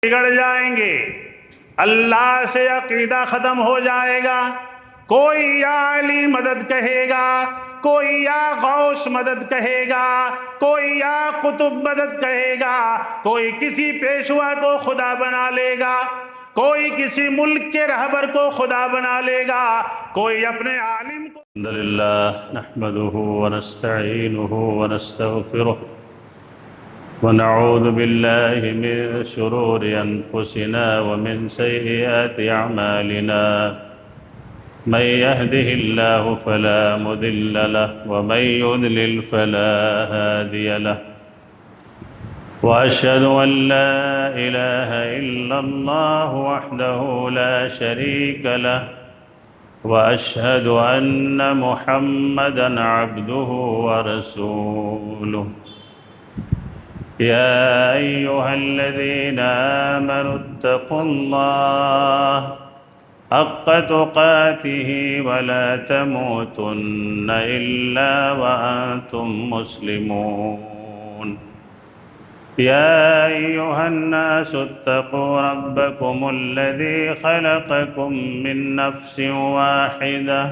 بگڑ جائیں گے، اللہ سے عقیدہ ختم ہو جائے گا۔ کوئی یا علی مدد کہے گا، کوئی یا غوث مدد کہے گا، کوئی یا قطب مدد کہے گا، کوئی کسی پیشوا کو خدا بنا لے گا، کوئی کسی ملک کے رہبر کو خدا بنا لے گا، کوئی اپنے عالم کو۔ الحمدللہ نحمدہ ونستعینہ ونستغفرہ ونعوذ باللہ من شرور انفسنا ومن سیئات اعمالنا، من يهده الله فلا مضل له ومن يضلل فلا هادي له، وأشهد أن لا إله إلا الله وحده لا شريك له، وأشهد أن محمدًا عبده ورسوله۔ يا أيها الذين آمنوا اتقوا الله حق تقاته ولا تموتن إلا وأنتم مسلمون۔ يا أيها الناس اتقوا ربكم الذي خلقكم من نفس واحدة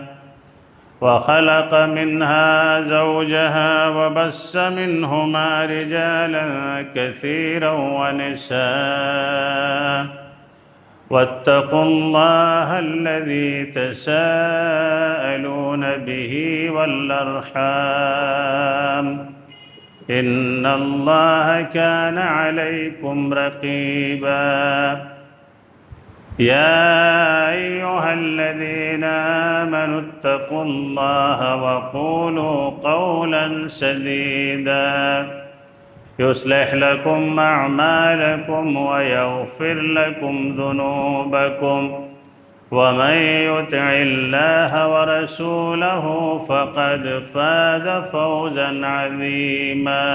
وخلق منها زوجها وبث منهما رجالا كثيرا ونساء، واتقوا الله الذي تساءلون به والأرحام، إن الله كان عليكم رقيبا۔ يا أيها الذين آمنوا اتقوا الله وقولوا قولا سديدا يصلح لكم أعمالكم ويغفر لكم ذنوبكم، ومن يطع الله ورسوله فقد فاز فوزا عظيما۔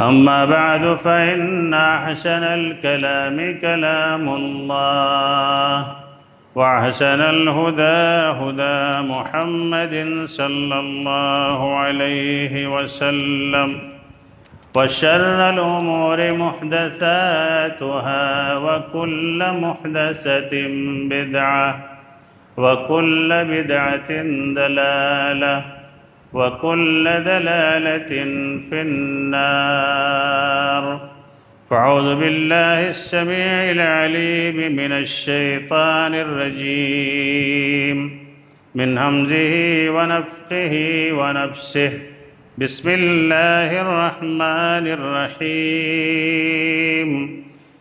أما بعد فإن أحسن الكلام كلام الله، وأحسن الهدى هدى محمد صلى الله عليه وسلم، وشر الأمور محدثاتها وكل محدثة بدعة وكل بدعة ضلالة وكل ضلالة في النار۔ فأعوذ بالله السميع العليم من الشيطان الرجيم، من همزه ونفخه ونفسه، بسم الله الرحمن الرحيم۔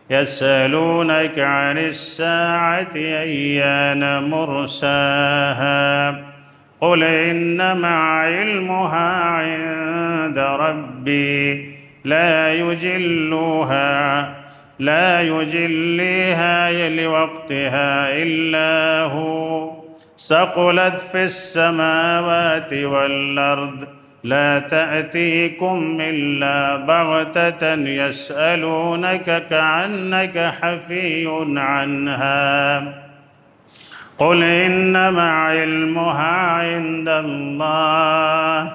يسألونك عن الساعة أيان مرساها، قل إنما علمها عند ربي لا يجليها لوقتها إلا هو، ثقلت في السماوات والأرض، لا تأتيكم إلا بغتة، يسألونك كأنك حفي عنها، قل إنما علمها عند الله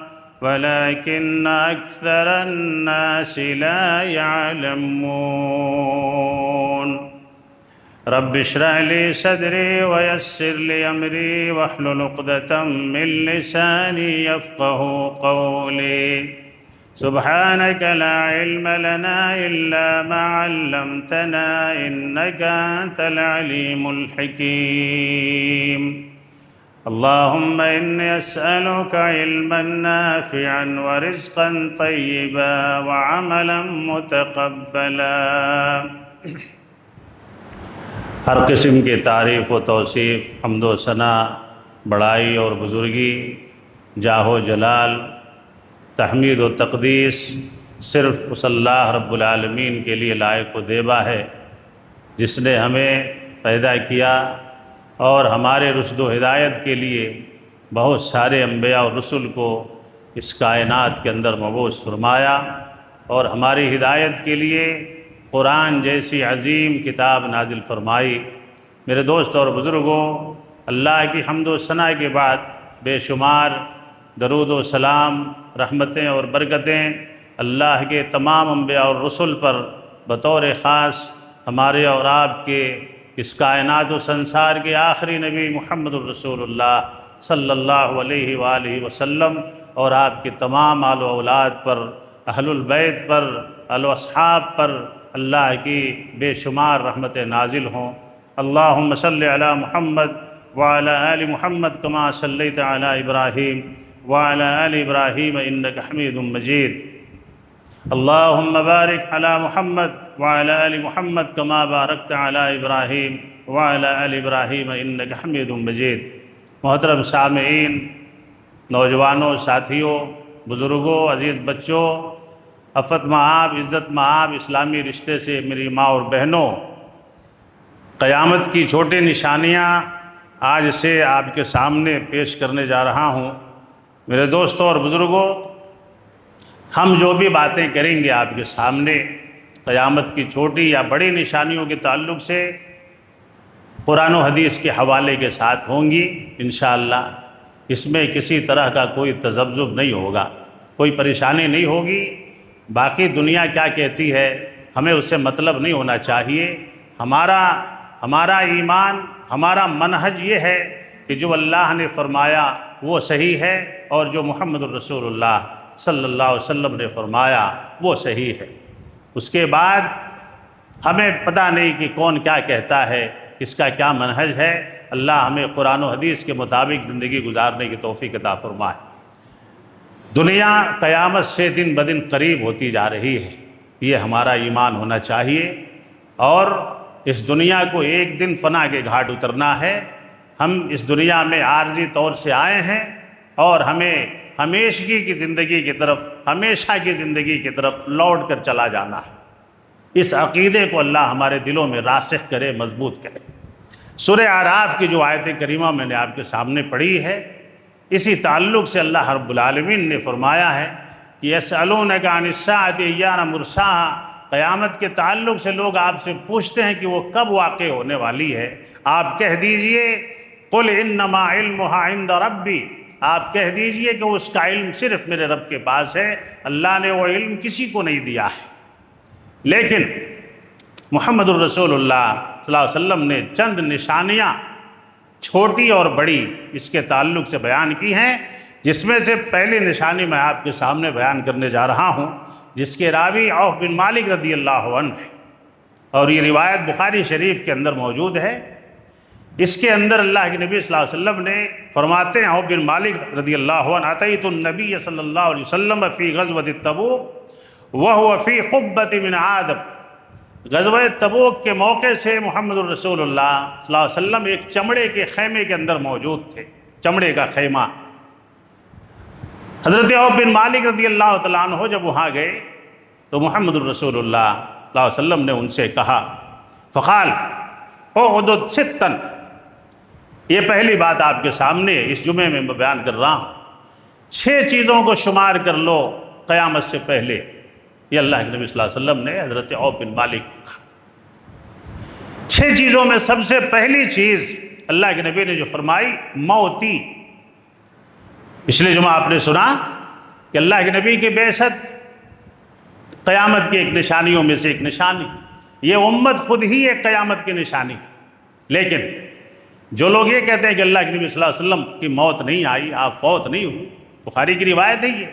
ولكن أكثر الناس لا يعلمون۔ رب اشرح لي صدري ويسر لي أمري واحلل عقدة من لساني يفقه قولي، سبحانك لا علم لنا إلا ما علمتنا إنك أنت العليم الحكيم۔ اللهم إني أسألك علما نافعا ورزقا طيبا وعملا متقبلا۔ ہر قسم کی تعریف و توصیف، حمد و ثنا، بڑائی اور بزرگی، جاہ و جلال، تحمید و تقدیس صرف اس اللہ رب العالمین کے لیے لائق و دیبا ہے، جس نے ہمیں پیدا کیا اور ہمارے رشد و ہدایت کے لیے بہت سارے انبیاء اور رسل کو اس کائنات کے اندر مبعوث فرمایا، اور ہماری ہدایت کے لیے قرآن جیسی عظیم کتاب نازل فرمائی۔ میرے دوست اور بزرگوں، اللہ کی حمد و ثنا کے بعد بے شمار درود و سلام، رحمتیں اور برکتیں اللہ کے تمام انبیاء اور رسل پر بطور خاص ہمارے اور آپ کے اس کائنات و سنسار کے آخری نبی محمد الرسول اللہ صلی اللہ علیہ وآلہ وسلم اور آپ کے تمام آل و اولاد پر، اہل البیت پر، اصحاب پر اللہ کی بے شمار رحمتیں نازل ہوں۔ اللہم صلی علی محمد وعلی آل محمد کما صلیت علی ابراہیم وعلی آل ابراہیم انک حمید مجید۔ اللہم بارک علی محمد وعلی آل محمد کما بارکت علی ابراہیم وعلی آل ابراہیم انک حمید مجید۔ محترم سامعین، نوجوانوں، ساتھیوں، بزرگوں، عزیز بچوں، عفت مآب، عزت مآب اسلامی رشتے سے میری ماں اور بہنوں، قیامت کی چھوٹی نشانیاں آج سے آپ کے سامنے پیش کرنے جا رہا ہوں۔ میرے دوستوں اور بزرگوں، ہم جو بھی باتیں کریں گے آپ کے سامنے قیامت کی چھوٹی یا بڑی نشانیوں کے تعلق سے قرآن و حدیث کے حوالے کے ساتھ ہوں گی انشاءاللہ۔ اس میں کسی طرح کا کوئی تذبذب نہیں ہوگا، کوئی پریشانی نہیں ہوگی۔ باقی دنیا کیا کہتی ہے ہمیں اس سے مطلب نہیں ہونا چاہیے۔ ہمارا ایمان، ہمارا منہج یہ ہے کہ جو اللہ نے فرمایا وہ صحیح ہے، اور جو محمد الرسول اللہ صلی اللہ علیہ وسلم نے فرمایا وہ صحیح ہے۔ اس کے بعد ہمیں پتہ نہیں کہ کون کیا کہتا ہے، اس کا کیا منہج ہے۔ اللہ ہمیں قرآن و حدیث کے مطابق زندگی گزارنے کی توفیق عطا فرمائے۔ دنیا قیامت سے دن بدن قریب ہوتی جا رہی ہے، یہ ہمارا ایمان ہونا چاہیے، اور اس دنیا کو ایک دن فنا کے گھاٹ اترنا ہے۔ ہم اس دنیا میں عارضی طور سے آئے ہیں اور ہمیں ہمیشگی کی زندگی کی طرف، ہمیشہ کی زندگی کی طرف لوٹ کر چلا جانا ہے۔ اس عقیدے کو اللہ ہمارے دلوں میں راسخ کرے، مضبوط کرے۔ سورہ اعراف کی جو آیت کریمہ میں نے آپ کے سامنے پڑھی ہے، اسی تعلق سے اللہ رب العالمین نے فرمایا ہے کہ یسألونک عن الساعۃ ایان مرساہا، قیامت کے تعلق سے لوگ آپ سے پوچھتے ہیں کہ وہ کب واقع ہونے والی ہے۔ آپ کہہ دیجئے قل انما علمها عند ربی، آپ کہہ دیجئے کہ اس کا علم صرف میرے رب کے پاس ہے، اللہ نے وہ علم کسی کو نہیں دیا ہے۔ لیکن محمد الرسول اللہ صلی اللہ علیہ وسلم نے چند نشانیاں چھوٹی اور بڑی اس کے تعلق سے بیان کی ہیں، جس میں سے پہلی نشانی میں آپ کے سامنے بیان کرنے جا رہا ہوں، جس کے راوی عوف بن مالک رضی اللہ عنہ ہے، اور یہ روایت بخاری شریف کے اندر موجود ہے۔ اس کے اندر اللہ کے نبی صلی اللہ علیہ وسلم نے فرماتے ہیں، عوف بن مالک رضی اللہ عنہ، اتیت النبی صلی اللہ علیہ وسلم فی غزوۃ تبوک وہو فی قبۃ من عادم، غزوہ تبوک کے موقع سے محمد الرسول اللہ صلی اللہ علیہ وسلم ایک چمڑے کے خیمے کے اندر موجود تھے، چمڑے کا خیمہ۔ حضرت عوف بن مالک رضی اللہ تعالیٰ عنہ جب وہاں گئے تو محمد الرسول اللہ صلی اللہ علیہ وسلم نے ان سے کہا، فقال اعدد ستن، یہ پہلی بات آپ کے سامنے اس جمعے میں بیان کر رہا ہوں، 6 چیزوں کو شمار کر لو قیامت سے پہلے۔ یہ اللہ کے نبی صلی اللہ علیہ وسلم نے حضرت عوف بن مالک کو کہا۔ 6 چیزوں میں سب سے پہلی چیز اللہ کے نبی نے جو فرمائی، موتی۔ پچھلے جمعہ آپ نے سنا کہ اللہ کے نبی کی بعثت قیامت کی ایک نشانیوں میں سے ایک نشانی، یہ امت خود ہی ایک قیامت کی نشانی۔ لیکن جو لوگ یہ کہتے ہیں کہ اللہ کے نبی صلی اللہ علیہ وسلم کی موت نہیں آئی، آپ فوت نہیں ہوئے، بخاری کی روایت ہے یہ،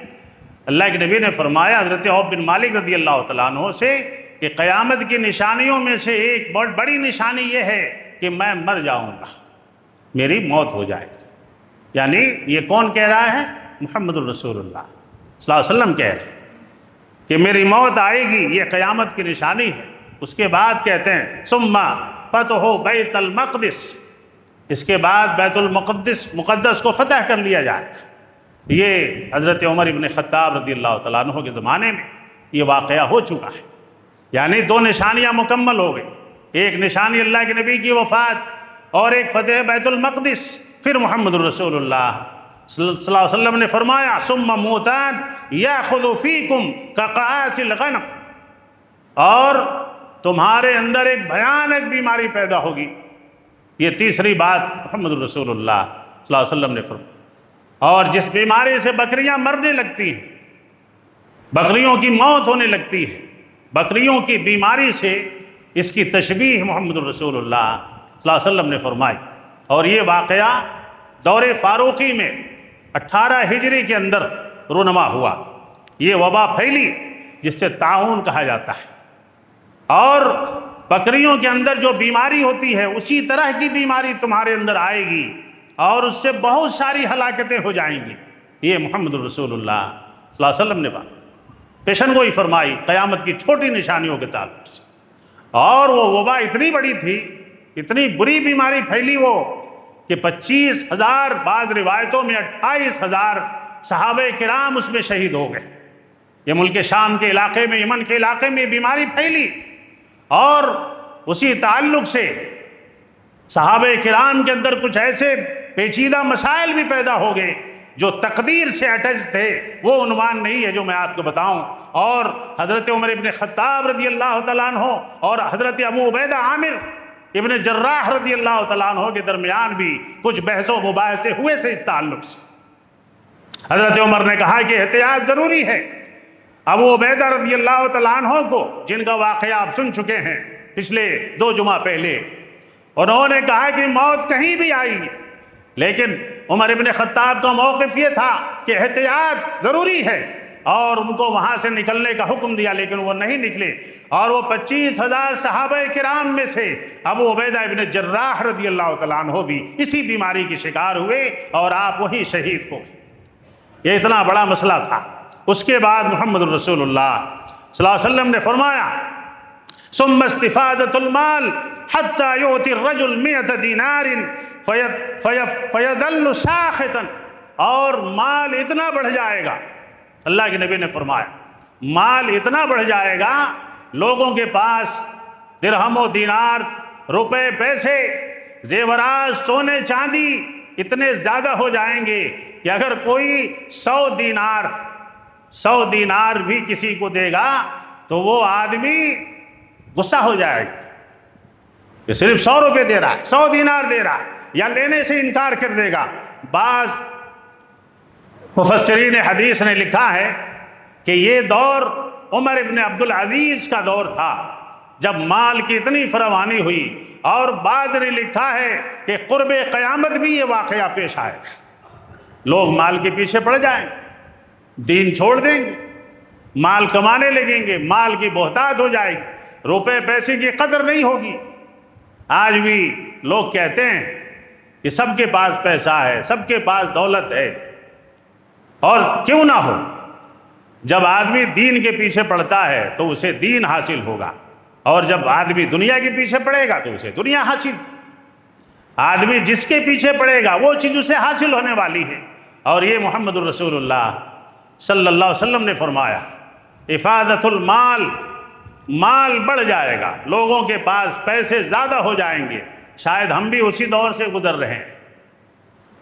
اللہ کے نبی نے فرمایا حضرت عوف بن مالک رضی اللہ تعالیٰ عنہ سے کہ قیامت کی نشانیوں میں سے ایک بہت بڑی نشانی یہ ہے کہ میں مر جاؤں گا، میری موت ہو جائے گی۔ یعنی یہ کون کہہ رہا ہے؟ محمد الرسول اللہ صلی اللہ علیہ وسلم کہہ رہے ہیں کہ میری موت آئے گی، یہ قیامت کی نشانی ہے۔ اس کے بعد کہتے ہیں ثم فتح بیت المقدس، اس کے بعد بیت مقدس کو فتح کر لیا جائے گا۔ یہ حضرت عمر ابن خطاب رضی اللہ تعالیٰ عنہ کے زمانے میں یہ واقعہ ہو چکا ہے۔ یعنی 2 نشانیاں مکمل ہو گئی، ایک نشانی اللہ کے نبی کی وفات اور ایک فتح بیت المقدس۔ پھر محمد الرسول اللہ صلی اللہ علیہ وسلم نے فرمایا ثم موتان یاخذ فیکم کقعاص الغنم، اور تمہارے اندر ایک بھیانک بیماری پیدا ہوگی۔ یہ تیسری بات محمد الرسول اللہ صلی اللہ علیہ وسلم نے فرمایا۔ اور جس بیماری سے بکریاں مرنے لگتی ہیں، بکریوں کی موت ہونے لگتی ہے، بکریوں کی بیماری سے اس کی تشبیہ محمد الرسول اللہ صلی اللہ علیہ وسلم نے فرمائی۔ اور یہ واقعہ دور فاروقی میں 18 ہجری کے اندر رونما ہوا۔ یہ وبا پھیلی جس سے طاعون کہا جاتا ہے، اور بکریوں کے اندر جو بیماری ہوتی ہے اسی طرح کی بیماری تمہارے اندر آئے گی اور اس سے بہت ساری ہلاکتیں ہو جائیں گی۔ یہ محمد الرسول اللہ صلی اللہ علیہ وسلم نے پیشن گوئی فرمائی قیامت کی چھوٹی نشانیوں کے تعلق سے۔ اور وہ وبا اتنی بڑی تھی، اتنی بری بیماری پھیلی وہ کہ 25,000، بعض روایتوں میں 28,000 صحابہ کرام اس میں شہید ہو گئے۔ یہ ملک شام کے علاقے میں، یمن کے علاقے میں بیماری پھیلی، اور اسی تعلق سے صحابہ کرام کے اندر کچھ ایسے پیچیدہ مسائل بھی پیدا ہو گئے جو تقدیر سے اٹیچ تھے۔ وہ عنوان نہیں ہے جو میں آپ کو بتاؤں۔ اور حضرت عمر ابن خطاب رضی اللہ تعالیٰ عنہ اور حضرت ابو عبیدہ عامر ابن جراح رضی اللہ تعالیٰ عنہ کے درمیان بھی کچھ بحث و مباحثے ہوئے سے اس تعلق سے۔ حضرت عمر نے کہا کہ احتیاط ضروری ہے۔ ابو عبیدہ رضی اللہ تعالیٰ عنہ کو، جن کا واقعہ آپ سن چکے ہیں پچھلے 2 جمعہ پہلے، انہوں نے کہا کہ موت کہیں بھی آئی، لیکن عمر ابن خطاب کا موقف یہ تھا کہ احتیاط ضروری ہے، اور ان کو وہاں سے نکلنے کا حکم دیا، لیکن وہ نہیں نکلے۔ اور وہ 25,000 صحابہ کرام میں سے ابو عبیدہ ابن جراح رضی اللہ تعالیٰ عنہ بھی اسی بیماری کے شکار ہوئے، اور آپ وہی شہید ہو گئے۔ یہ اتنا بڑا مسئلہ تھا۔ اس کے بعد محمد الرسول اللہ صلی اللہ علیہ وسلم نے فرمایا ثم استفادۃ المال حتى يؤتي الرجل 100 دینار فيظل ساخطا، اور مال اتنا بڑھ جائے گا، اللہ کے نبی نے فرمایا مال اتنا بڑھ جائے گا، لوگوں کے پاس درہم و دینار، روپے پیسے، زیورات، سونے چاندی اتنے زیادہ ہو جائیں گے کہ اگر کوئی 100 دینار بھی کسی کو دے گا تو وہ آدمی غصہ ہو جائے گا کہ صرف 100 روپے دے رہا ہے، 100 دینار دے رہا ہے، یا لینے سے انکار کر دے گا۔ بعض مفسرین حدیث نے لکھا ہے کہ یہ دور عمر ابن عبدالعزیز کا دور تھا جب مال کی اتنی فراوانی ہوئی، اور بعض نے لکھا ہے کہ قرب قیامت بھی یہ واقعہ پیش آئے گا۔ لوگ مال کے پیچھے پڑ جائیں گے، دین چھوڑ دیں گے، مال کمانے لگیں گے، مال کی بہتات ہو جائے گی، روپے پیسے کی قدر نہیں ہوگی۔ آج بھی لوگ کہتے ہیں کہ سب کے پاس پیسہ ہے، سب کے پاس دولت ہے، اور کیوں نہ ہو، جب آدمی دین کے پیچھے پڑتا ہے تو اسے دین حاصل ہوگا، اور جب آدمی دنیا کے پیچھے پڑے گا تو اسے دنیا حاصل۔ آدمی جس کے پیچھے پڑے گا وہ چیز اسے حاصل ہونے والی ہے۔ اور یہ محمد الرسول اللہ صلی اللہ علیہ وسلم نے فرمایا افادۃ المال، مال بڑھ جائے گا، لوگوں کے پاس پیسے زیادہ ہو جائیں گے۔ شاید ہم بھی اسی دور سے گزر رہے ہیں۔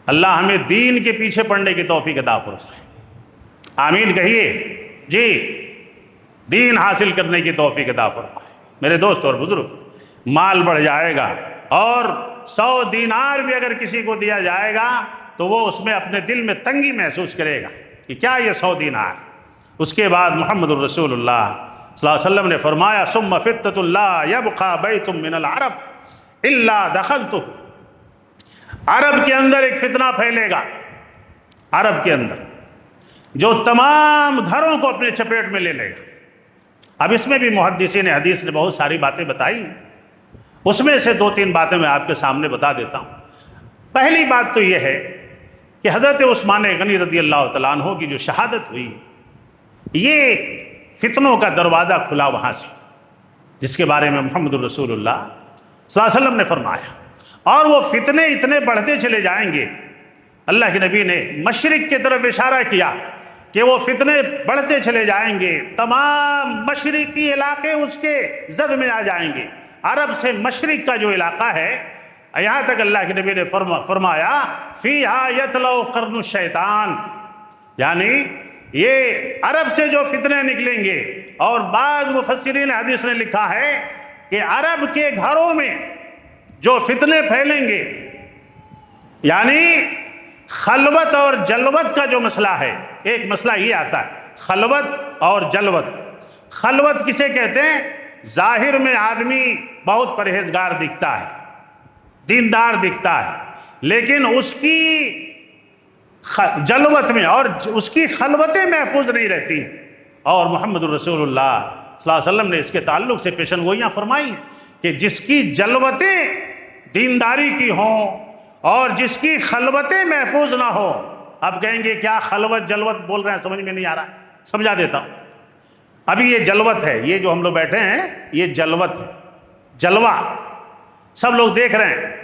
اللہ ہمیں دین کے پیچھے پڑنے کی توفیق عطا فرمائے، آمین کہیے جی، دین حاصل کرنے کی توفیق عطا فرمائے۔ میرے دوست اور بزرگ، مال بڑھ جائے گا، اور 100 دینار بھی اگر کسی کو دیا جائے گا تو وہ اس میں اپنے دل میں تنگی محسوس کرے گا کہ کیا یہ 100 دینار۔ اس کے بعد محمد الرسول اللہ صلی اللہ علیہ وسلم نے فرمایا ثم فتنة لا يبقى بیت من العرب الا دخلته، عرب کے اندر ایک فتنہ پھیلے گا، عرب کے اندر جو تمام گھروں کو اپنے چپیٹ میں لے لے گا۔ اب اس میں بھی محدثین حدیث نے بہت ساری باتیں بتائی ہیں، اس میں سے 2-3 باتیں میں آپ کے سامنے بتا دیتا ہوں۔ پہلی بات تو یہ ہے کہ حضرت عثمان غنی رضی اللہ تعالیٰ عنہ کی جو شہادت ہوئی، یہ فتنوں کا دروازہ کھلا وہاں سے، جس کے بارے میں محمد الرسول اللہ صلی اللہ علیہ وسلم نے فرمایا۔ اور وہ فتنے اتنے بڑھتے چلے جائیں گے، اللہ کے نبی نے مشرق کی طرف اشارہ کیا کہ وہ فتنے بڑھتے چلے جائیں گے، تمام مشرقی علاقے اس کے زد میں آ جائیں گے۔ عرب سے مشرق کا جو علاقہ ہے، یہاں تک اللہ کے نبی نے فرمایا فیہا یطلع قرن الشیطان، یعنی یہ عرب سے جو فتنے نکلیں گے۔ اور بعض مفسرین حدیث نے لکھا ہے کہ عرب کے گھروں میں جو فتنے پھیلیں گے، یعنی خلوت اور جلوت کا جو مسئلہ ہے، ایک مسئلہ یہ آتا ہے خلوت اور جلوت۔ خلوت کسے کہتے ہیں؟ ظاہر میں آدمی بہت پرہیزگار دکھتا ہے، دیندار دکھتا ہے، لیکن اس کی جلوت میں اور اس کی خلوتیں محفوظ نہیں رہتی ہیں۔ اور محمد الرسول اللہ صلی اللہ علیہ وسلم نے اس کے تعلق سے پیشن گوئیاں فرمائی ہیں کہ جس کی جلوتیں دینداری کی ہوں اور جس کی خلوتیں محفوظ نہ ہو۔ اب کہیں گے کیا خلوت جلوت بول رہے ہیں، سمجھ میں نہیں آ رہا، سمجھا دیتا ہوں۔ ابھی یہ جلوت ہے، یہ جو ہم لوگ بیٹھے ہیں یہ جلوت ہے، جلوہ سب لوگ دیکھ رہے ہیں،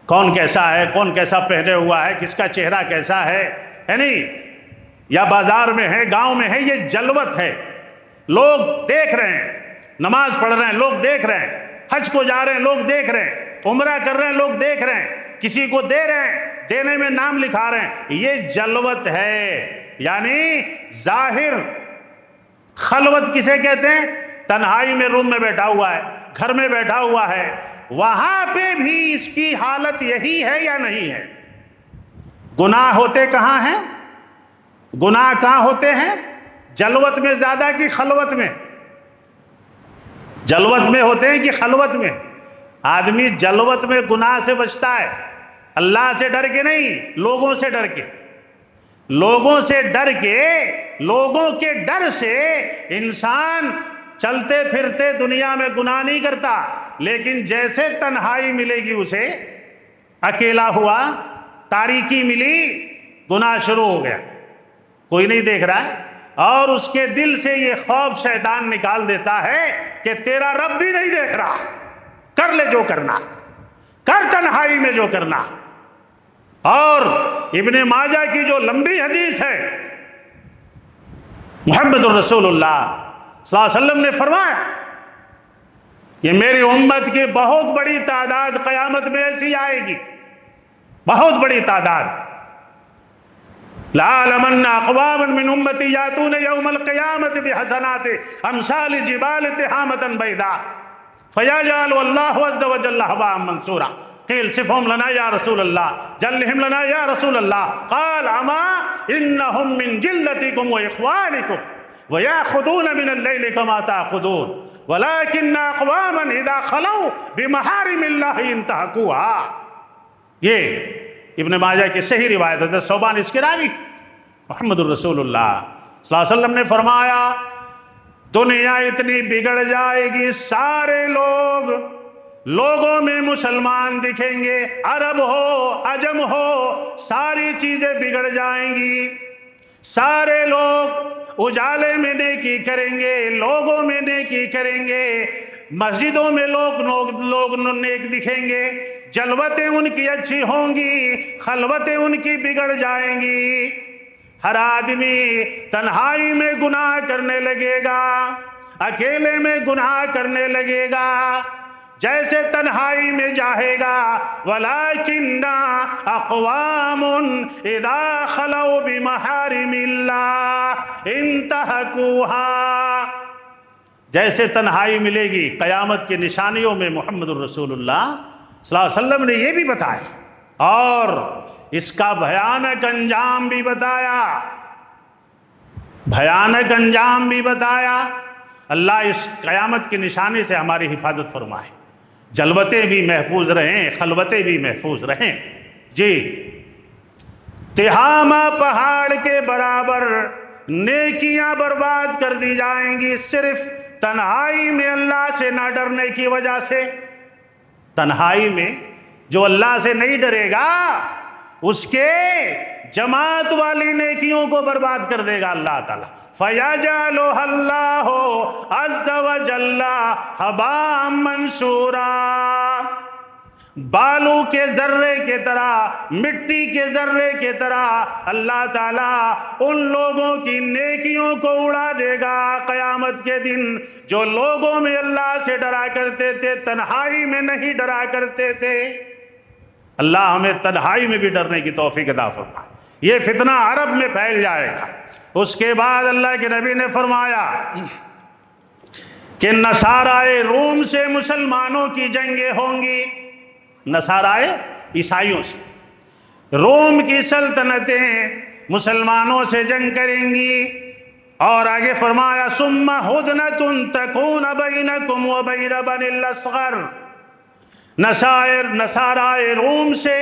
کون کیسا ہے، کون کیسا پہنے ہوا ہے، کس کا چہرہ کیسا ہے نہیں، یا بازار میں ہے، گاؤں میں ہے، یہ جلوت ہے، لوگ دیکھ رہے ہیں، نماز پڑھ رہے ہیں لوگ دیکھ رہے ہیں، حج کو جا رہے ہیں لوگ دیکھ رہے ہیں، عمرہ کر رہے ہیں لوگ دیکھ رہے ہیں، کسی کو دے رہے ہیں، دینے میں نام لکھا رہے ہیں، یہ جلوت ہے۔ یعنی ظاہر خلوت کسے کہتے ہیں؟ تنہائی میں روم میں بیٹھا ہوا ہے، گھر میں بیٹھا ہوا ہے، وہاں پہ بھی اس کی حالت یہی ہے یا نہیں ہے؟ گناہ ہوتے کہاں ہیں؟ گناہ کہاں ہوتے ہیں؟ جلوت میں زیادہ کہ خلوت میں؟ جلوت میں ہوتے ہیں کہ خلوت میں؟ آدمی جلوت میں گناہ سے بچتا ہے، اللہ سے ڈر کے نہیں، لوگوں سے ڈر کے، لوگوں سے ڈر کے، لوگوں کے ڈر سے انسان چلتے پھرتے دنیا میں گناہ نہیں کرتا، لیکن جیسے تنہائی ملے گی اسے، اکیلا ہوا، تاریکی ملی، گناہ شروع ہو گیا، کوئی نہیں دیکھ رہا ہے، اور اس کے دل سے یہ خوف شیطان نکال دیتا ہے کہ تیرا رب بھی نہیں دیکھ رہا، کر لے جو کرنا، کر تنہائی میں جو کرنا۔ اور ابن ماجہ کی جو لمبی حدیث ہے، محمد الرسول اللہ صلی اللہ علیہ وسلم نے فرمایا کہ میری امت کی بہت بڑی تعداد قیامت میں ایسی آئے گی، بہت بڑی تعداد، لَعَلَمَنَّ أَقْوَامًا مِّنْ أُمَّتِي يَأْتُونَ يَوْمَ الْقِيَامَةِ بِحَسَنَاتِ أَمْثَالِ جِبَالِ تِهَامَةً بَيْضَاءَ فَيَجْعَلُ اللَّهُ عَزَّ وَجَلَّ هَبَاءً مَنْثُورًا قِيلَ صِفْهُمْ لَنَا يَا رَسُولَ اللَّهِ جَلِّهِمْ لَنَا يَا رَسُولَ اللَّهِ قَالَ أَمَا إِنَّهُمْ مِنْ جِلَّتِكُمْ وَإِخْوَانِكُمْ وَيَأْخُذُونَ مِنَ اللَّيْلِ كَمَا تَأْخُذُونَ وَلَكِنَّ أَقْوَامًا إِذَا خَلَوْا بِمَحَارِمِ اللَّهِ انتهكوها۔ یہ ابن ماجہ کی صحیح روایت ہے، ثوبان اس کے راوی محمد الرسول اللہ صلی اللہ علیہ وسلم نے فرمایا دنیا اتنی بگڑ جائے گی، سارے لوگوں میں مسلمان دکھیں گے، عرب ہو عجم ہو، ساری چیزیں بگڑ جائیں گی، سارے لوگ اجالے میں نیکی کریں گے، لوگوں میں نیکی کریں گے، مسجدوں میں لوگ نیک دکھیں گے، جلوتیں ان کی اچھی ہوں گی، خلوتیں ان کی بگڑ جائیں گی، ہر آدمی تنہائی میں گناہ کرنے لگے گا، اکیلے میں گناہ کرنے لگے گا، جیسے تنہائی میں جاہے گا، وَلَكِنَّ أَقْوَامٌ إِذَا خَلَوْا بِمَحَارِمِ اللَّهِ انتهكوها۔ جیسے تنہائی ملے گی، قیامت کی نشانیوں میں محمد الرسول اللہ صلی اللہ علیہ وسلم نے یہ بھی بتایا اور اس کا بھیانک انجام بھی بتایا، بھیانک انجام بھی بتایا۔ اللہ اس قیامت کی نشانی سے ہماری حفاظت فرمائے، جلوتیں بھی محفوظ رہیں، خلوتیں بھی محفوظ رہیں۔ جی، تہامہ پہاڑ کے برابر نیکیاں برباد کر دی جائیں گی، صرف تنہائی میں اللہ سے نہ ڈرنے کی وجہ سے۔ تنہائی میں جو اللہ سے نہیں ڈرے گا اس کے جماعت والی نیکیوں کو برباد کر دے گا اللہ تعالیٰ۔ فَيَجْعَلُهَا اللَّهُ عَزَّ وَجَلَّ هَبَاءً مَنْثُورًا۔ بالو کے ذرے کے طرح، مٹی کے ذرے کے طرح اللہ تعالیٰ ان لوگوں کی نیکیوں کو اڑا دے گا قیامت کے دن جو لوگوں میں اللہ سے ڈرا کرتے تھے، تنہائی میں نہیں ڈرا کرتے تھے۔ اللہ ہمیں تنہائی میں بھی ڈرنے کی توفیق عطا فرمائے۔ یہ فتنہ عرب میں پھیل جائے گا۔ اس کے بعد اللہ کے نبی نے فرمایا کہ نصاراء روم سے مسلمانوں کی جنگیں ہوں گی، نصاراء عیسائیوں سے، روم کی سلطنتیں مسلمانوں سے جنگ کریں گی اور آگے فرمایا ثم ہدنۃ تکون بینکم وبین بنی الاصغر، نصارائے روم سے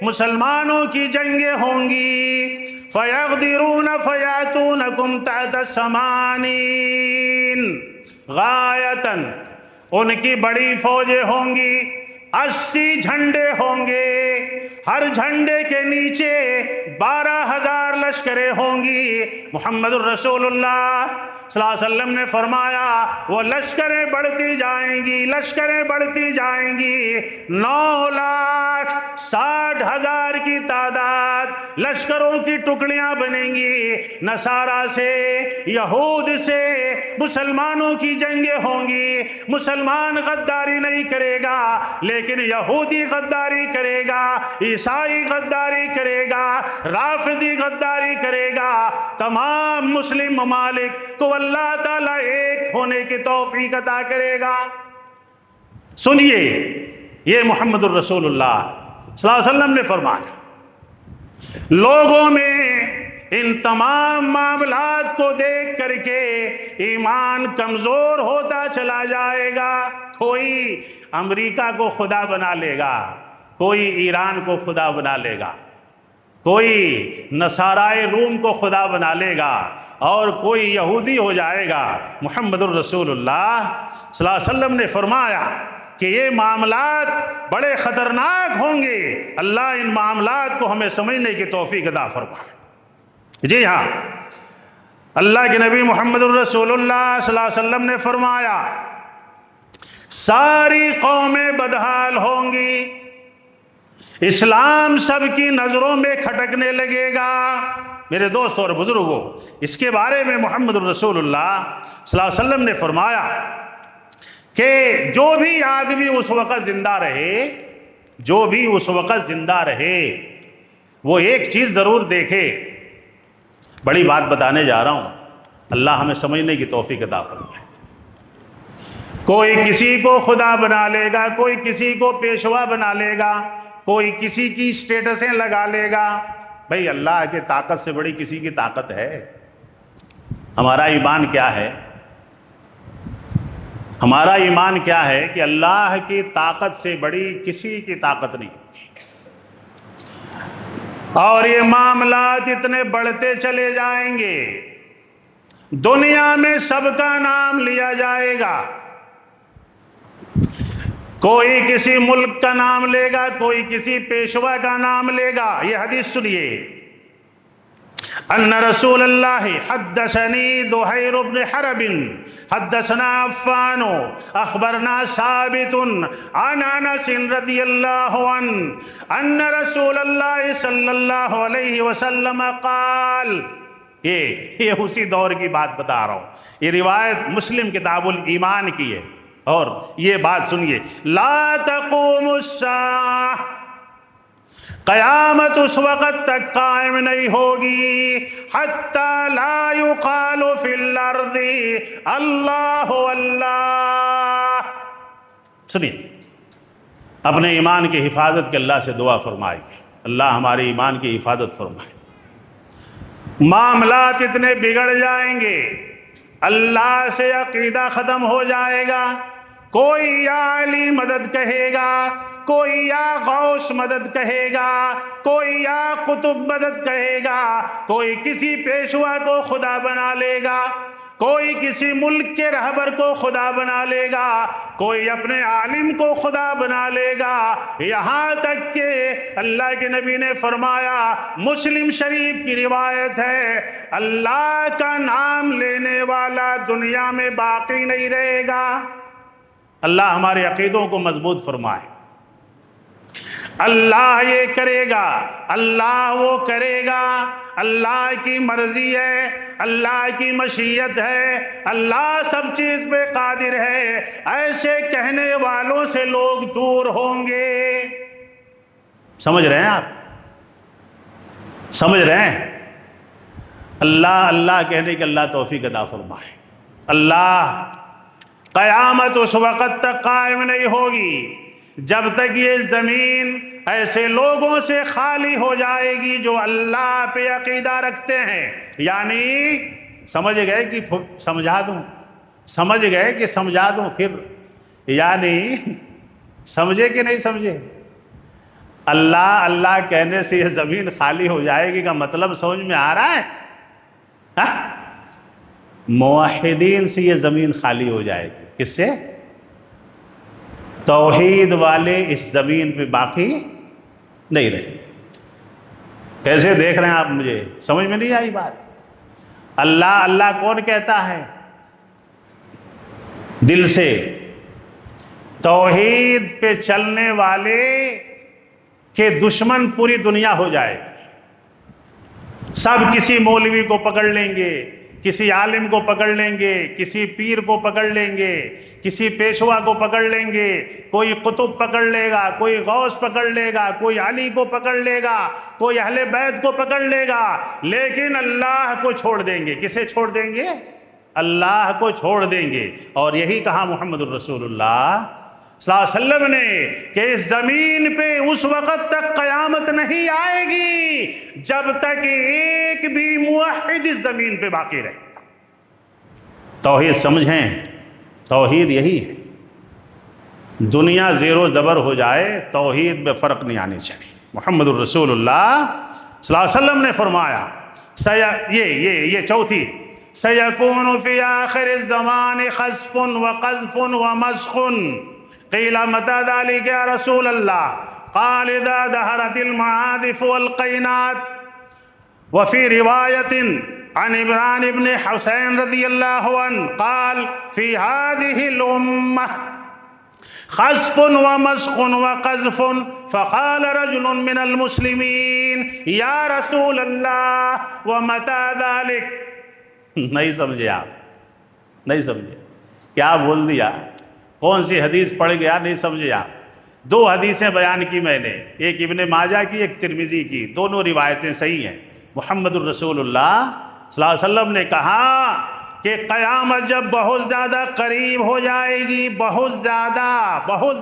مسلمانوں کی جنگیں ہوں گی، فیغدرون فیاتونکم تحت ثمانین غایتاً، ان کی بڑی فوجیں ہوں گی، 80 جھنڈے ہوں گے، ہر جھنڈے کے نیچے 12,000 لشکریں ہوں گی۔ محمد الرسول اللہ صلی اللہ علیہ وسلم نے فرمایا وہ لشکریں بڑھتی جائیں گی، لشکریں بڑھتی جائیں گی، 9,60,000 کی تعداد لشکروں کی ٹکڑیاں بنیں گی، نصارہ سے یہود سے مسلمانوں کی جنگیں ہوں گی۔ مسلمان غداری نہیں کرے گا لیکن یہودی غداری کرے گا، عیسائی غداری کرے گا، رافضی غداری کرے گا۔ تمام مسلم ممالک کو اللہ تعالیٰ ایک ہونے کی توفیق عطا کرے گا۔ سنیے، یہ محمد الرسول اللہ صلی اللہ علیہ وسلم نے فرمایا، لوگوں میں ان تمام معاملات کو دیکھ کر کے ایمان کمزور ہوتا چلا جائے گا۔ کوئی امریکہ کو خدا بنا لے گا، کوئی ایران کو خدا بنا لے گا، کوئی نصارائے روم کو خدا بنا لے گا، اور کوئی یہودی ہو جائے گا۔ محمد الرسول اللہ صلی اللہ علیہ وسلم نے فرمایا کہ یہ معاملات بڑے خطرناک ہوں گے۔ اللہ ان معاملات کو ہمیں سمجھنے کی توفیق عطا فرمائے۔ جی ہاں، اللہ کے نبی محمد الرسول اللہ صلی اللہ علیہ وسلم نے فرمایا ساری قومیں بدحال ہوں گی، اسلام سب کی نظروں میں کھٹکنے لگے گا۔ میرے دوست اور بزرگوں، اس کے بارے میں محمد الرسول اللہ صلی اللہ علیہ وسلم نے فرمایا کہ جو بھی آدمی اس وقت زندہ رہے، جو بھی اس وقت زندہ رہے، وہ ایک چیز ضرور دیکھے۔ بڑی بات بتانے جا رہا ہوں، اللہ ہمیں سمجھنے کی توفیق عطا فرمائے۔ کوئی کسی کو خدا بنا لے گا، کوئی کسی کو پیشوا بنا لے گا، کوئی کسی کی سٹیٹسیں لگا لے گا۔ بھئی اللہ کی طاقت سے بڑی کسی کی طاقت ہے؟ ہمارا ایمان کیا ہے؟ ہمارا ایمان کیا ہے کہ اللہ کی طاقت سے بڑی کسی کی طاقت نہیں۔ اور یہ معاملات اتنے بڑھتے چلے جائیں گے، دنیا میں سب کا نام لیا جائے گا، کوئی کسی ملک کا نام لے گا، کوئی کسی پیشوا کا نام لے گا۔ یہ حدیث سنیے، ان رسول اللہ حدثنی دحیر بن حرب حدثنا عفان اخبرنا ثابت عن انس رضی اللہ عنہ ان رسول اللہ صلی اللہ علیہ وسلم قال، یہ اسی دور کی بات بتا رہا ہوں، یہ روایت مسلم کتاب الایمان کی ہے۔ اور یہ بات سنیے، لا تقوم الساعہ، قیامت اس وقت تک قائم نہیں ہوگی، حتی لا یقال فی الارض اللہ اللہ۔ سنیے، اپنے ایمان کی حفاظت کے اللہ سے دعا فرمائے، اللہ ہمارے ایمان کی حفاظت فرمائے۔ معاملات اتنے بگڑ جائیں گے، اللہ سے عقیدہ ختم ہو جائے گا۔ کوئی یا علی مدد کہے گا، کوئی یا غوث مدد کہے گا، کوئی یا قطب مدد کہے گا، کوئی کسی پیشوا کو خدا بنا لے گا، کوئی کسی ملک کے رہبر کو خدا بنا لے گا، کوئی اپنے عالم کو خدا بنا لے گا، یہاں تک کہ اللہ کے نبی نے فرمایا، مسلم شریف کی روایت ہے، اللہ کا نام لینے والا دنیا میں باقی نہیں رہے گا۔ اللہ ہمارے عقیدوں کو مضبوط فرمائے۔ اللہ یہ کرے گا، اللہ وہ کرے گا، اللہ کی مرضی ہے، اللہ کی مشیت ہے، اللہ سب چیز پہ قادر ہے، ایسے کہنے والوں سے لوگ دور ہوں گے۔ سمجھ رہے ہیں آپ؟ سمجھ رہے ہیں؟ اللہ اللہ کہنے کے اللہ توفیق عطا فرمائے۔ اللہ قیامت اس وقت تک قائم نہیں ہوگی جب تک یہ زمین ایسے لوگوں سے خالی ہو جائے گی جو اللہ پہ عقیدہ رکھتے ہیں، یعنی سمجھ گئے کہ سمجھا دوں، سمجھ گئے کہ سمجھا دوں، پھر یعنی سمجھے کہ نہیں سمجھے؟ اللہ اللہ کہنے سے یہ زمین خالی ہو جائے گی کا مطلب سمجھ میں آ رہا ہے؟ موحدین سے یہ زمین خالی ہو جائے گی، کس سے؟ توحید والے اس زمین پہ باقی نہیں رہے۔ کیسے دیکھ رہے ہیں آپ؟ مجھے سمجھ میں نہیں آئی بات۔ اللہ اللہ کون کہتا ہے؟ دل سے۔ توحید پہ چلنے والے کہ دشمن پوری دنیا ہو جائے گی، سب کسی مولوی کو پکڑ لیں گے، کسی عالم کو پکڑ لیں گے، کسی پیر کو پکڑ لیں گے، کسی پیشوا کو پکڑ لیں گے، کوئی قطب پکڑ لے گا، کوئی غوث پکڑ لے گا، کوئی علی کو پکڑ لے گا، کوئی اہل بیت کو پکڑ لے گا، لیکن اللہ کو چھوڑ دیں گے۔ کسے چھوڑ دیں گے؟ اللہ کو چھوڑ دیں گے۔ اور یہی کہا محمد الرسول اللہ صلی اللہ علیہ وسلم نے کہ اس زمین پہ اس وقت تک قیامت نہیں آئے گی جب تک ایک بھی موحد اس زمین پہ باقی رہے۔ توحید سمجھیں، توحید یہی ہے۔ دنیا زیر و زبر ہو جائے، توحید میں فرق نہیں آنی چاہیے۔ محمد الرسول اللہ صلی اللہ علیہ وسلم نے فرمایا، یہ چوتھی، سَيَكُونُ فِي آخِرِ الزَّمَانِ خَسْفٌ وَقَذْفٌ وَمَسْخٌ قیل متى ذلك یا رسول اللہ؟ قال اذا ظهرت المعاذف والقینات۔ وفي رواية عن عمران بن حسين رضي الله عنه قال في هذه الأمة خسف ومسخ وقذف فقال رجل من المسلمين یا رسول اللہ ومتى ذلك؟ نہیں سمجھے آپ؟ نہیں سمجھے؟ کیا بول دیا؟ کون سی حدیث پڑھ گیا؟ نہیں سمجھے آپ؟ دو حدیثیں بیان کی میں نے، ایک ابن ماجہ کی، ایک ترمذی کی، دونوں روایتیں صحیح ہیں۔ محمد الرسول اللہ صلی اللہ علیہ وسلم نے کہا کہ قیامت جب بہت زیادہ قریب ہو جائے گی، بہت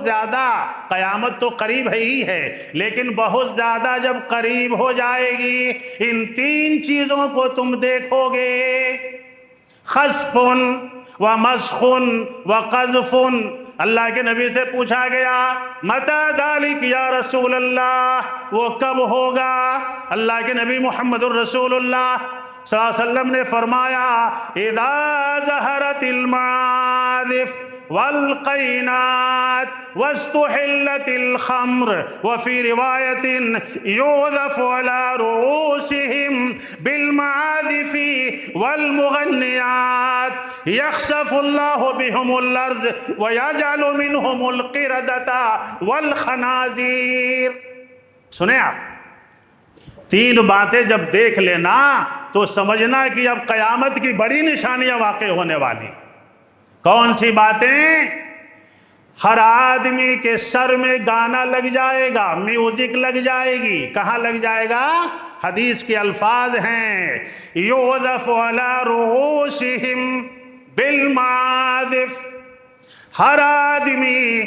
زیادہ قیامت تو قریب ہی ہے، لیکن بہت زیادہ جب قریب ہو جائے گی، ان تین چیزوں کو تم دیکھو گے، خسف ومسخ وقذف۔ اللہ کے نبی سے پوچھا گیا متى ذلك یا رسول اللہ، وہ کب ہوگا؟ اللہ کے نبی محمد الرسول اللہ صلی اللہ علیہ وسلم نے فرمایا اذا ظہرت المعاذف والقینات واستحلت الخمر وفی روایت یوذف على رؤوسهم بالمعاذف والمغنیات یخسف اللہ بهم الارض ویجعل منهم القردة والخنازیر۔ سنیں آپ، تین باتیں جب دیکھ لینا تو سمجھنا کہ اب قیامت کی بڑی نشانیاں واقع ہونے والی۔ کون سی باتیں؟ ہر آدمی کے سر میں گانا لگ جائے گا، میوزک لگ جائے گی۔ کہاں لگ جائے گا؟ حدیث کے الفاظ ہیں یوذف علی رؤوسہم بالمعاذف، ہر آدمی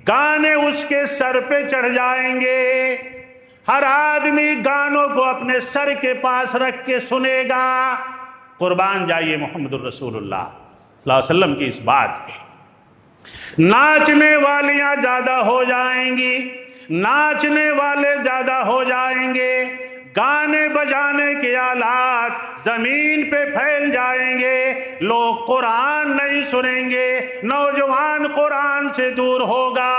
گانے اس کے سر پہ چڑھ جائیں گے، ہر آدمی گانوں کو اپنے سر کے پاس رکھ کے سنے گا۔ قربان جائیے محمد الرسول اللہ صلی اللہ علیہ وسلم کی اس بات پہ۔ ناچنے والیاں زیادہ ہو جائیں گی، ناچنے والے زیادہ ہو جائیں گے، گانے بجانے کے آلات زمین پہ پھیل جائیں گے، لوگ قرآن نہیں سنیں گے، نوجوان قرآن سے دور ہوگا،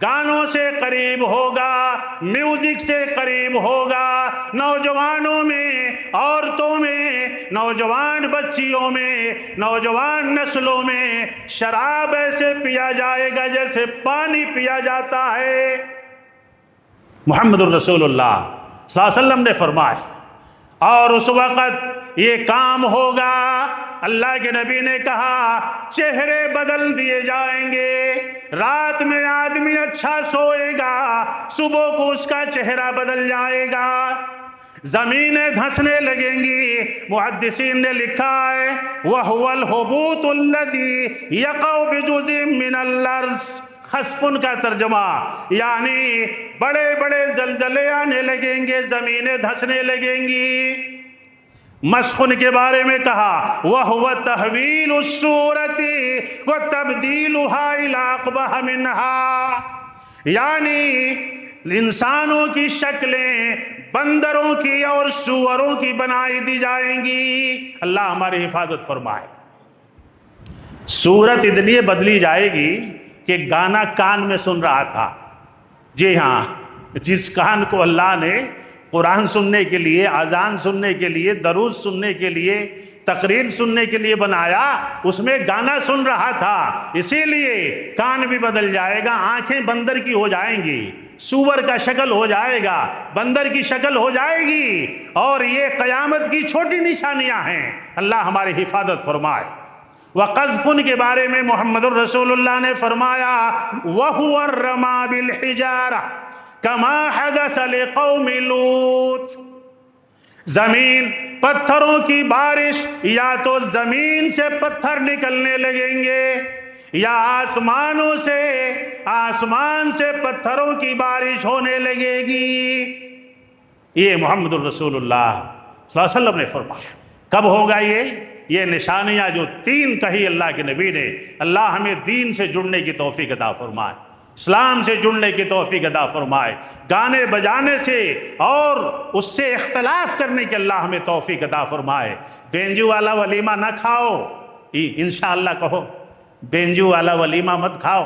گانوں سے قریب ہوگا، میوزک سے قریب ہوگا، نوجوانوں میں، عورتوں میں، نوجوان بچیوں میں، نوجوان نسلوں میں شراب ایسے پیا جائے گا جیسے پانی پیا جاتا ہے۔ محمد الرسول اللہ صلی اللہ علیہ وسلم نے فرمایا، اور اس وقت یہ کام ہوگا، اللہ کے نبی نے کہا چہرے بدل دیے جائیں گے، رات میں آدمی اچھا سوئے گا، صبح کو اس کا چہرہ بدل جائے گا، زمینیں دھنسنے لگیں گی۔ محدثین نے لکھا ہے وَهُوَ الْحُبُوطُ الَّذِي يَقَعُ بِجُزْءٍ مِّنَ الْأَرْضِ، خسفن کا ترجمہ یعنی بڑے بڑے زلزلے آنے لگیں گے، زمینیں دھنسنے لگیں گی۔ مسخ کے بارے میں کہا وَهُوَ تَحْوِيلُ الصُّورَةِ وَتَبْدِيلُهَا إِلَىٰ أَقْبَحَ مِنْهَا، یعنی انسانوں کی شکلیں بندروں کی اور سوروں کی بنائی دی جائیں گی۔ اللہ ہماری حفاظت فرمائے۔ صورت اتنی بدلی جائے گی کہ گانا کان میں سن رہا تھا، جی ہاں، جس کان کو اللہ نے قرآن سننے کے لیے، اذان سننے کے لیے، درود سننے کے لیے، تقریر سننے کے لیے بنایا، اس میں گانا سن رہا تھا، اسی لیے کان بھی بدل جائے گا، آنکھیں بندر کی ہو جائیں گی، سور کا شکل ہو جائے گا، بندر کی شکل ہو جائے گی، اور یہ قیامت کی چھوٹی نشانیاں ہیں۔ اللہ ہماری حفاظت فرمائے۔ وقذف کے بارے میں محمد الرسول اللہ نے فرمایا وَهُوَ الرَّمَى بِالْحِجَارَةِ كَمَا حَدَثَ لِقَوْمِ لُوط، زمین پتھروں کی بارش، یا تو زمین سے پتھر نکلنے لگیں گے یا آسمان سے پتھروں کی بارش ہونے لگے گی۔ یہ محمد الرسول اللہ صلی اللہ علیہ وسلم نے فرمایا۔ کب ہوگا یہ نشانیاں جو تین کہی اللہ کے نبی نے۔ اللہ ہمیں دین سے جڑنے کی توفیق عطا فرمائے، اسلام سے جڑنے کی توفیق عطا فرمائے، گانے بجانے سے اور اس سے اختلاف کرنے کی اللہ ہمیں توفیق عطا فرمائے۔ بینجو والا ولیمہ نہ کھاؤ، انشاءاللہ کہو، بینجو والا ولیمہ مت کھاؤ،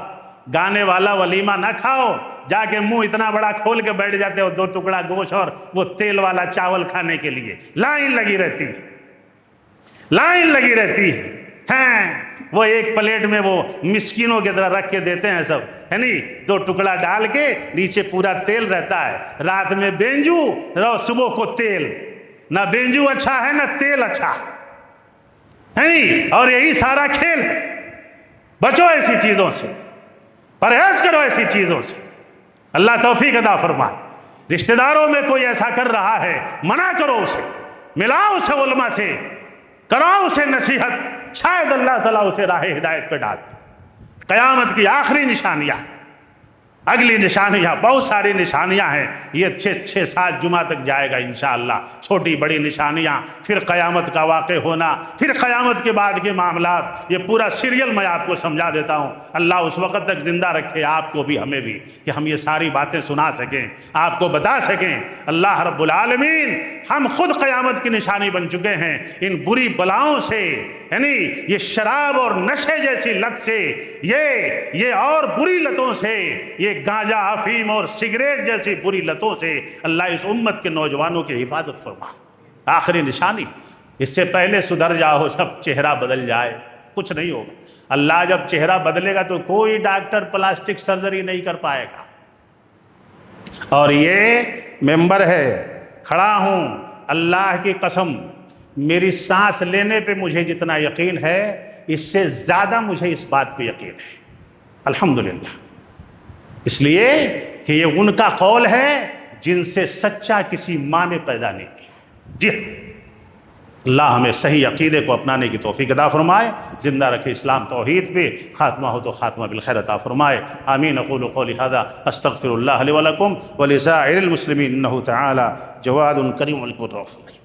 گانے والا ولیمہ نہ کھاؤ، جا کے منہ اتنا بڑا کھول کے بیٹھ جاتے ہو، 2 ٹکڑا گوشت اور وہ تیل والا چاول کھانے کے لیے لائن لگی رہتی ہے، وہ ایک پلیٹ میں وہ مسکینوں کی طرح رکھ کے دیتے ہیں سب، ہے نہیں، 2 ٹکڑا ڈال کے نیچے پورا تیل رہتا ہے، رات میں بینجو اور صبح کو تیل، نہ بینجو اچھا ہے نہ تیل اچھا ہے نہیں، اور یہی سارا کھیل ہے۔ بچو ایسی چیزوں سے، پرہیز کرو ایسی چیزوں سے، اللہ توفیق عطا فرمائے۔ رشتہ داروں میں کوئی ایسا کر رہا ہے، منع کرو اسے، ملاؤ اسے علماء سے، کراؤ اسے نصیحت، شاید اللہ تعالیٰ اسے راہ ہدایت پہ ڈالتے۔ قیامت کی آخری نشانیاں، اگلی نشانیاں، بہت ساری نشانیاں ہیں، یہ 6-7 جمعہ تک جائے گا انشاءاللہ، چھوٹی بڑی نشانیاں، پھر قیامت کا واقع ہونا، پھر قیامت کے بعد کے معاملات، یہ پورا سیریل میں آپ کو سمجھا دیتا ہوں۔ اللہ اس وقت تک زندہ رکھے آپ کو بھی ہمیں بھی، کہ ہم یہ ساری باتیں سنا سکیں، آپ کو بتا سکیں۔ اللہ رب العالمین، ہم خود قیامت کی نشانی بن چکے ہیں ان بری بلاؤں سے، یعنی یہ شراب اور نشے جیسی لت سے، یہ اور بری لتوں سے، یہ گانجا، افیم اور سگریٹ جیسی بری لتوں سے اللہ اس امت کے نوجوانوں کی حفاظت فرما۔ آخری نشانی، اس سے پہلے سدھر جاؤ، سب چہرہ بدل جائے، کچھ نہیں ہوگا۔ اللہ جب چہرہ بدلے گا تو کوئی ڈاکٹر پلاسٹک سرجری نہیں کر پائے گا۔ اور یہ ممبر ہے، کھڑا ہوں، اللہ کی قسم، میری سانس لینے پہ مجھے جتنا یقین ہے، اس سے زیادہ مجھے اس بات پہ یقین ہے، الحمدللہ، اس لیے کہ یہ ان کا قول ہے جن سے سچا کسی ماں نے پیدا نہیں کیا۔ جی اللہ ہمیں صحیح عقیدے کو اپنانے کی توفیق عطا فرمائے، زندہ رکھے اسلام توحید پہ، خاتمہ ہو تو خاتمہ بالخیر عطا فرمائے۔ آمین۔ اقول قولی ھذا استغفر اللہ لی ولکم ولسائر المسلمین انہ تعالی جواد کریم الرحیم۔